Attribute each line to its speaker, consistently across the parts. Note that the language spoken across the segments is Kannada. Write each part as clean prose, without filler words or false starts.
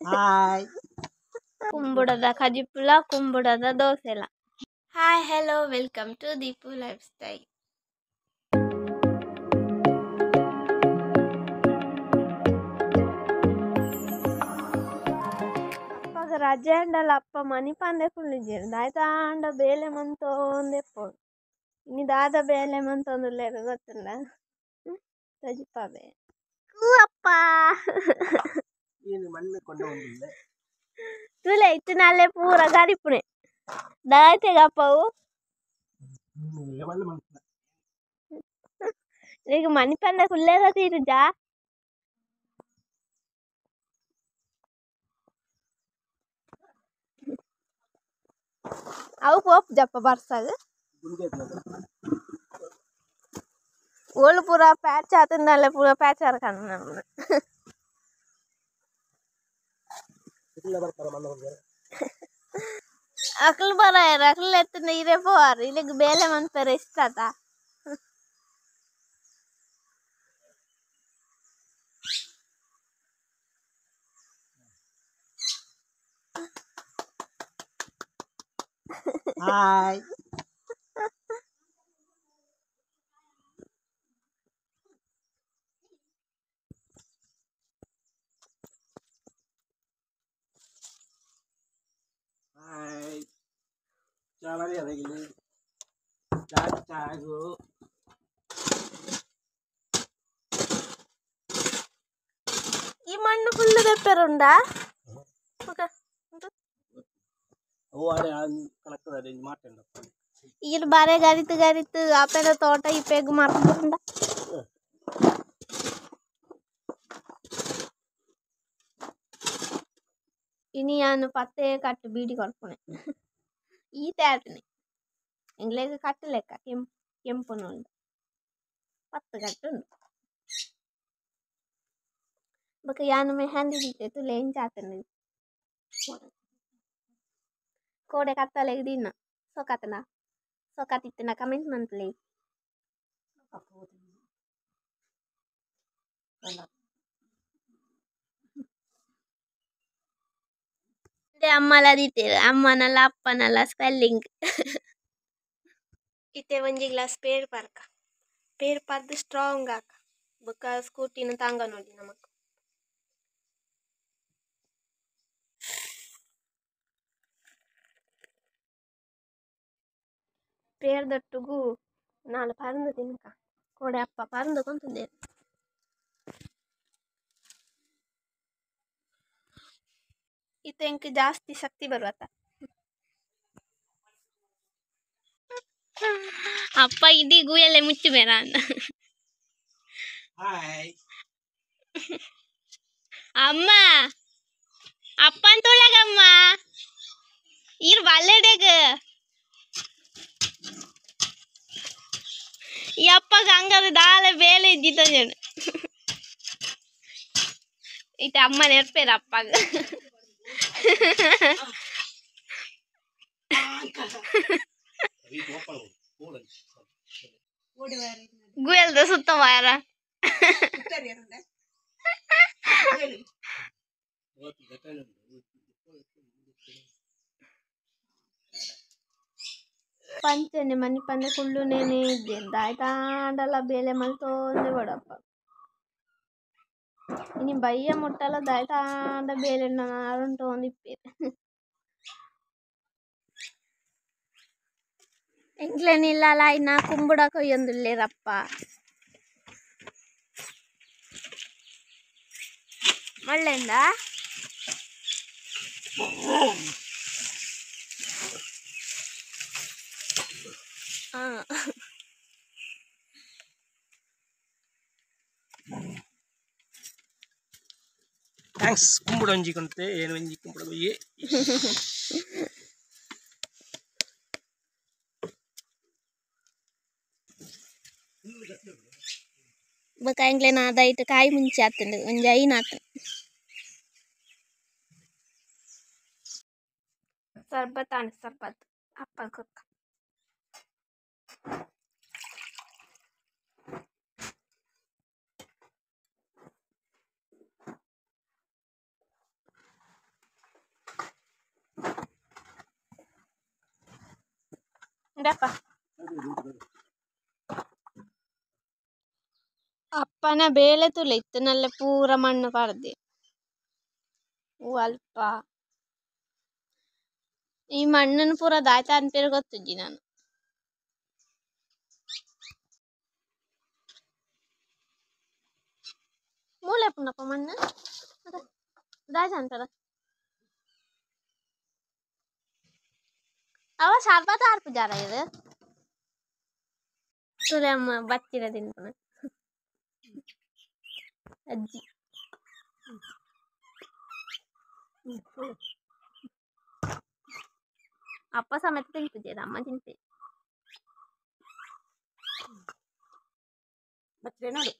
Speaker 1: ಹಾಯ್
Speaker 2: ಕುಂಬುಡದ ಕಜಿಪುಲ ಕುಂಬುಡದ ದೋಸೆಲ. Hi hello welcome to Deepu life style. ಅಪ್ಪಗ ರಜೆ ಅಂಡಲ್ಲ ಅಪ್ಪ ಮನಿ ಪಂದೆ ಕುಳ್ಳಿದ್ದೀರು ದಾಯ್ತಾಂಡ ಬೇಲೆ ಮಂತೋಂದೆಪ್ಪೋಡು ಇನ್ನು ದಾದ ಬೇಲೆ ಮಂತೊಂದುಲ್ಲೇರು ಗೊತ್ತುಂಡ ಸಜಿಪಾಬೆ ಅಪ್ಪ ತುಲೆ ಇತ್ತು ನಾಳೆ ಪೂರ ಗರಿಪುಣೆ ದಾಯ್ತೆಗ ಅಪ್ಪವು ಈಗ ಮನಿ ಪಂದೆ ಕುಲ್ಲೇರ ತೀರುಜಾ ಅವು ಪೋಪ್ ಜಪ್ಪ ಬರ್ಸಾಗ ಓಳು ಪೂರ ಪ್ಯಾಚ್ ಆತಂದಲ್ಲ ಪೂರ ಪ್ಯಾಚ್ ಆರ್ಕಂಡು ನಮ್ಮನ್ನ ಅಕ್ಲು ಬರಾಯರ ಅಕ್ಲು ಎತ್ತಿನ ಇರೇ ಪೋವಾರು ಇಲ್ಲಿಗೆ ಬೇಲೆ ಮನ್ಪೇರ ಇಷ್ಟ ಆತ
Speaker 1: ಹಾಯ್ ಹಾಯ್ ಚಾವರಿ ಅದಗಿಲಿ ಚಾಚಾಗು
Speaker 2: ಈ ಮಣ್ಣು ಫುಲ್ ಬೆಪ್ಪರುಂಡಾ ಇಲ್ಲಿ ಬಾರೆ ಗರಿತು ಗರಿತು ಆಪೇದ ತೋಟ ಇಪ್ಪೆಗ್ ಮಾಡ್ಕೊಂಡ ಇನಿ ನಾನು ಪತ್ತೆ ಕಟ್ಟು ಬೀಡಿ ಕೊಡ್ಪುಣೆ ಈ ತೇಟನೆ ಇಂಗ್ಲೇಜ್ ಕಟ್ಟು ಲೆಕ್ಕ ಕೆಂಪು ನೋಡು ಪತ್ತು ಕಟ್ಟು ಉಂಟು ಬಕ ಯಾನು ಮೆಹಂದಿ ದಿತ್ತೆ ತುಲೆ ಎಂಚಾತನೆ ಕೋಡೆ ಕತ್ತಲೆ ದಿನ ಸೊಕತನ ಸೊಕತಿತ್ತಿನ ಕಮೆಂಟ್ ಮಂತ್ಲಿ ಅಮ್ಮಲ ದಿತ್ತೇರು ಅಮ್ಮನಲ್ಲ ಅಪ್ಪನಲ್ಲ ಸ್ಪೆಲ್ಲಿಂಗ್ ಇತ್ತೆ ಒಂಜಿ glass peer park peer ಪಾರ್ದು strong ಆಕ ಬೊಕ್ಕ ಸ್ಕೂಟಿನ ತಾಂಗ ನೋಡಿ ನಮಕ್ ಪೇರ್ ದೊಟ್ಟುಗು ನಾಳೆ ಪರಂದು ತಿನ್ಕ ಕೋಡೆ ಅಪ್ಪ ಪರಂದು ಕೊಂತಿದ್ದೆ ಇತ್ತೆ ಜಾಸ್ತಿ ಶಕ್ತಿ ಬರುವತ್ತ ಅಪ್ಪ ಇಡೀ ಗೂಯಲ್ಲೇ ಮುಚ್ಚು ಬೇಡ ಅಂತ ಅಮ್ಮ ಅಪ್ಪನ್ ತೊಳಗಮ್ಮ ಇರ್ ಬಲ್ಲೆಡೆಗ ಈ ಅಪ್ಪಗ ಹಂಗಾದ್ರೆ ದಾಲೆ ಬೇಲೆ ಇದ್ದಿತ್ತ ಜನ ಇತ್ತ ಅಮ್ಮ ನೆರ್ಪೇರ ಅಪ್ಪಗ ಗುಯಲ್ದ ಸುತ್ತ ವಾರ ಪಂಚನೆ ಮನಿ ಪಂದೆ ಕುಳ್ಳು ನೇನೆ ಇದ್ದೆ ದಾಯ್ತಾಂಡಲ್ಲ ಬೇಲೆ ಮಲ್ತೋಂದೆ ಬಡಪ್ಪ ಇನಿ ಬಯ್ಯ ಮುಟ್ಟಲ್ಲ ದಾಯ್ತಾಂಡ ಬೇಲೆ ನಾರುಂಟು ಒಂದಿಪ್ಪೇರು ಎಂಕ್ಲೇನಿಲ್ಲ ಇನ್ನ ಕುಂಬುಡ ಕೊಯ್ಯೊಂದುಲ್ಲೇರಪ್ಪ ಮಳ್ಳೆಂದ
Speaker 1: ಥ್ಯಾಂಕ್ಸ್ ಕುಂಬುಡ ಒಂಜಿ ಕೊಂತೆ ಏನು ಒಂಜಿ ಕುಂಬುಡ ಬಯ್ಯೆ
Speaker 2: ಬೊಕ ಎಂಕ್ಲೆನ ದೈಟ್ ಕಾಯಿ ಮುಂಚೆ ಆತುಂಡು ಒಂಜಿ ಐನ್ ಆತುಂಡು ಸರ್ಬತ್ ಆಂಡ್ ಸರ್ಬತ್ ಅಪ್ಪ ಕೊಕ್ಕ ಇಡಪ್ಪ ಅಪ್ಪನ ಬೇಳೆ ತುಲೆ ಇತ್ತು ನಲ್ಲ ಪೂರ ಮಣ್ಣು ಪಡ್ದೆ ಅಲ್ಪ ಈ ಮಣ್ಣನ್ನು ಪೂರ ದಾಯ್ತ ಅನ್ಪೇರು ಗೊತ್ತಿದ್ದಿ ನಾನು ಮೂಲೆ ಪುನಪ್ಪ ಮಣ್ಣು ದಾಯ್ತ ಅಂತಾರ ಅವ ಶಾರ್ಪತ ಆರ್ಪು ಜಾರ ಇದು ತುಲೆ ಅಮ್ಮ ಬಚ್ಚಿರ ತಿನ್ಪುಣ ಅಜ್ಜಿ ಅಪ್ಪ ಸಮೇತ ತಿಂತಿದ್ದೀರ ಅಮ್ಮ ತಿಂತೆ ನೋಡಿ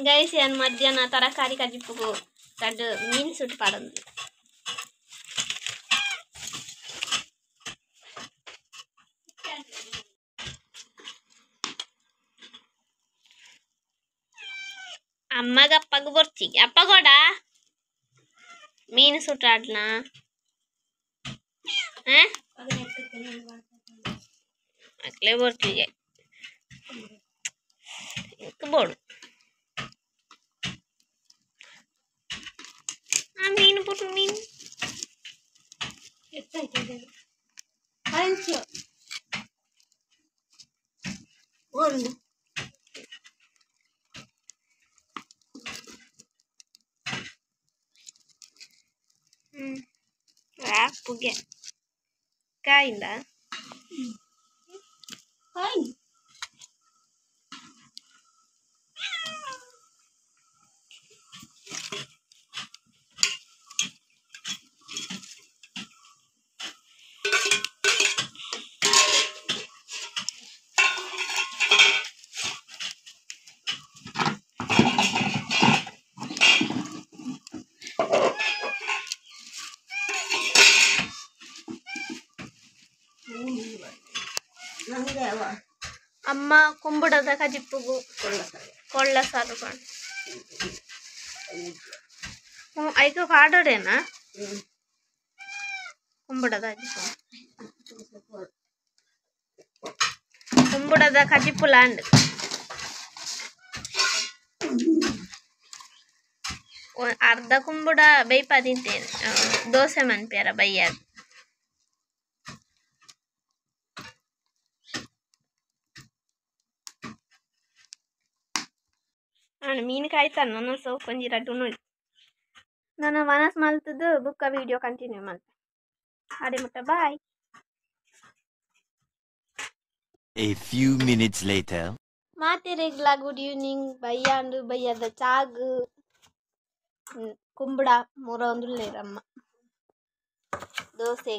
Speaker 2: ಗೈಸಿ ಅನ್ ಮಧ್ಯಾಹ್ನ ತರಕಾರಿ ಕಜಿಪ್ಪು ಕಡ್ಡು ಮೀನು ಸುಟ್ಟು ಪಾಡಂದು ಅಮ್ಮಗ ಅಪ್ಪಗ ಬರ್ಚಿಗೆ ಅಪ್ಪ ಕೂಡ ಮೀನು ಸುಟ್ಟಾಡ್ಲ ಅಕ್ಲೆ ಬರ್ಚಿಗೆ ಬೋಡು ಆ ಮೀನು ಬಿಟ್ಟು ಮೀನು ಪುಗೆ ಕಾಯಿಂದ ಅಮ್ಮ ಕುಂಬುಡದ ಕಜಿಪ್ಪುಗು ಕೊಳ್ಳ ಸಾರು ಕಾಣ್ ಐದು ಕಾಡೋಡೇನಾ ಕುಂಬುಡದ ಕುಂಬುಡದ ಕಜಿಪ್ಪು ಲ್ಯಾಂಡ್ ಅರ್ಧ ಕುಂಬುಡ ಬೈಪ ತಿಂತೇನೆ ದೋಸೆ ಮನ್ಪೇರ ಬೈಯದು ನಾನು ಮೀನು ಕಾಯ್ತಾನ ನನ್ನ ಸೋಕೊಂಜಿ ರಡ್ಡು ನೋಡಿ ನಾನು ಮನಸ್ ಮಲ್ತದ್ದು ಬುಕ್ಕ ವಿಡಿಯೋ ಕಂಟಿನ್ಯೂ ಮಾಡ್ತೆ ಅಡೆ ಮುಟ್ಟ bye
Speaker 3: A few minutes later
Speaker 2: ಮಾತಿರೆಗ್ಲ ಗುಡ್ ಈವ್ನಿಂಗ್ ಬಯ್ಯಾಂಡು ಬಯ್ಯದ ಚಾಗು ಕುಂಬುಡ ಮೂರ ಒಂದುಲ್ಲೇರಮ್ಮ ದೋಸೆ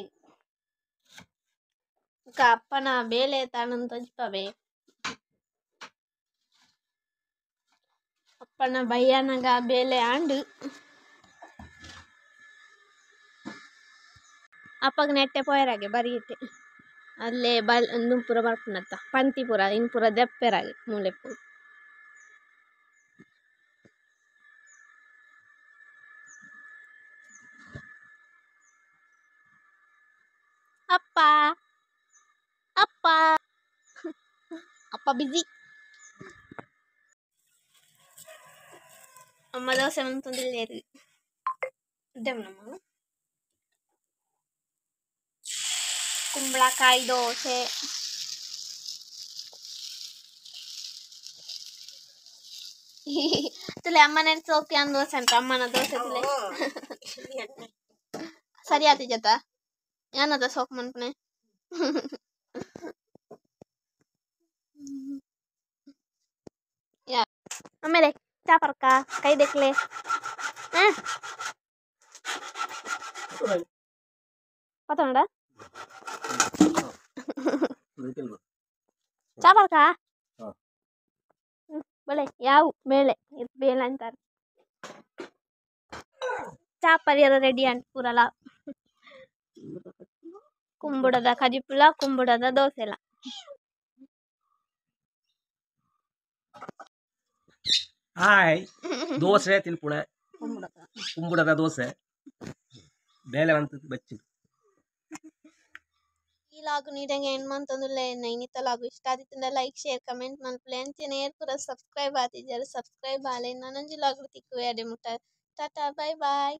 Speaker 2: ಅಪ್ಪನ ಬೇಳೆ ತಾನಂತ ಹಂಚ್ಪವೆ ಅಪ್ಪನ ಬಯ್ಯನಗ ಬೇಳೆ ಆಂಡು ಅಪ್ಪಗ ನೆಟ್ಟೆ ಪೋಯರಾಗೆ ಬರೀತೆ ಅಲ್ಲೇ ಪೂರ ಬರ್ಪುನತ್ತ ಪಂತಿಪುರ ಇನ್ಪುರ ದೆಪ್ಪೆರಾಗೆ ಮೂಲೆಪು ಅಪ್ಪ ಅಪ್ಪ ಅಪ್ಪ ಬಿಜಿ ಅಮ್ಮ ದೋಸೆ ಮಂತೊಂದಿಲ್ಲೇರು ನಮ್ಮ ಕುಂಬಳಕಾಯಿ ದೋಸೆ ತುಲೆ ಅಮ್ಮನ ಸೋಕಿ ಅಂದ್ ದೋಸೆ ಅಂತ ಅಮ್ಮನ ದೋಸೆ ತುಲೆ ಸರಿ ಆತಿ ಜತ ಏನದ ಸೋಕ್ ಮನ್ಪನೆ ಆಮೇಲೆ ಚಾಪರ್ಕ ಕೈ ದೇಕ್ಲೆ ಪತಂಡ ಚಾಪರ್ಕ ಬಳೆ ಯಾವ ಬೇಳೆ ಬೇಳೆ ಅಂತಾರ ಚಾಪರಿಯರ ರೆಡಿ ಅಂತ ಪೂರಲ ಕುಂಬುಡದ ಕಜಿಪುಲ ಕುಂಬುಡದ ದೋಸೆಲ
Speaker 1: ಹಾಯ್ ದೋಸೆ ತಿನ್ಪುಳೆ ಕುಂಬುಡದ ದೋಸೆ ಬೇಳೆ ಅಂತ ಬಚ್ಚಿ
Speaker 2: ಈ ಲಾಗ್ ನೀಡಂಗೆ ಏನು ಮಂತಂದುಲ್ಲೆ ನೈನಿತ ಲಾಗ್ ಇಷ್ಟ ಆದಿತ್ತಂದ್ರೆ ಲೈಕ್ ಶೇರ್ ಕಮೆಂಟ್ ಮಲ್ಪಲೆ ಅಂಚನೆ ಏರ್ಪುರ ಸಬ್ಸ್ಕ್ರೈಬ್ ಆತಿದ್ದಾರೆ ಸಬ್ಸ್ಕ್ರೈಬ್ ಆಲೆ ನನಂಜಿ ಲಾಗ್ ತಿಕ್ಕುವೆ ಅಡೆ ಮುಟ್ಟ ಟಾಟಾ ಬೈ ಬಾಯ್